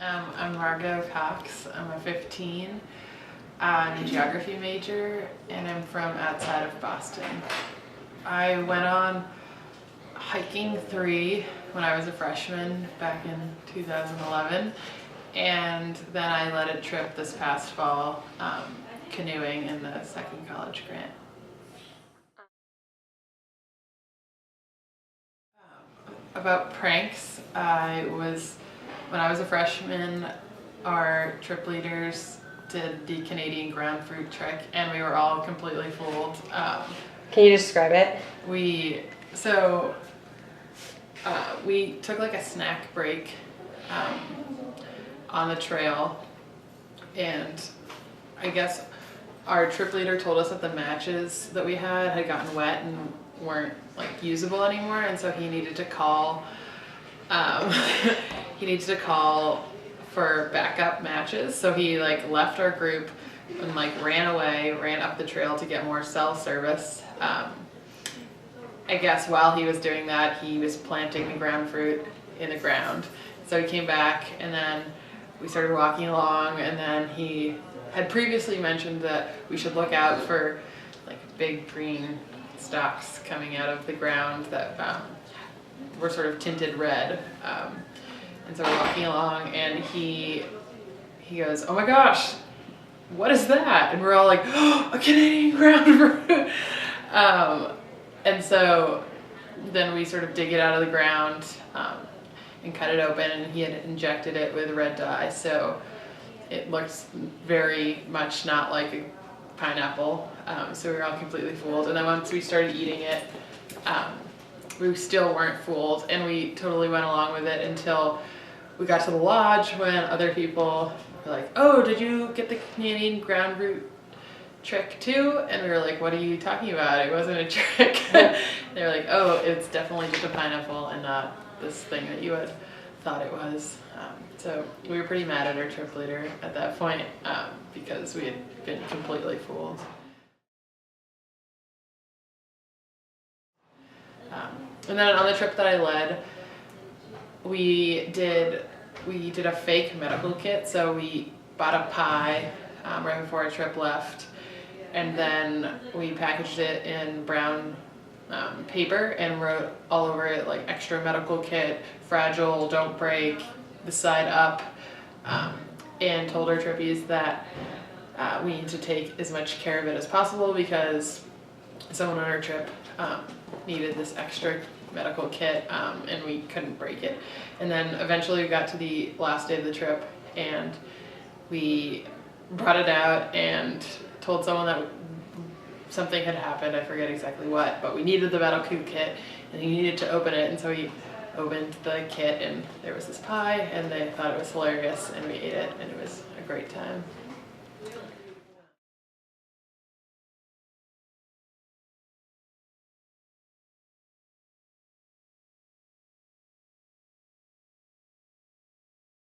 I'm Margot Cox. I'm a 15. I'm a geography major, and I'm from outside of Boston. I went on hiking 3 when I was a freshman back in 2011, and then I led a trip this past fall canoeing in the second college grant. About pranks, when I was a freshman, our trip leaders did the Canadian ground fruit trick, and we were all completely fooled. Can you describe it? So we took like a snack break on the trail, and I guess our trip leader told us that the matches that we had gotten wet and weren't like usable anymore, and so he needed to call for backup matches. So he like left our group and like ran up the trail to get more cell service. I guess while he was doing that, he was planting the ground fruit in the ground. So he came back, and then we started walking along, and then he had previously mentioned that we should look out for like big green stalks coming out of the ground that were sort of tinted red. And so we're walking along, and he goes, "Oh my gosh, what is that?" And we're all like, "Oh, a Canadian ground fruit." And so then we sort of dig it out of the ground and cut it open, and he had injected it with red dye, so it looks very much not like a pineapple. So we were all completely fooled. And then once we started eating it, we still weren't fooled, and we totally went along with it until we got to the lodge, when other people were like, "Oh, did you get the Canadian ground root trick too?" And we were like, "What are you talking about? It wasn't a trick." They were like, "Oh, it's definitely just a pineapple and not this thing that you had thought it was." So we were pretty mad at our trip leader at that point because we had been completely fooled. And then on the trip that I led, we did a fake medical kit. So we bought a pie right before our trip left, and then we packaged it in brown paper and wrote all over it like "extra medical kit, fragile, don't break, the side up," and told our trippies that we need to take as much care of it as possible because someone on our trip needed this extra medical kit, and we couldn't break it. And then eventually we got to the last day of the trip, and we brought it out and told someone that something had happened. I forget exactly what, but we needed the medical kit, and he needed to open it. And so he opened the kit, and there was this pie, and they thought it was hilarious, and we ate it, and it was a great time.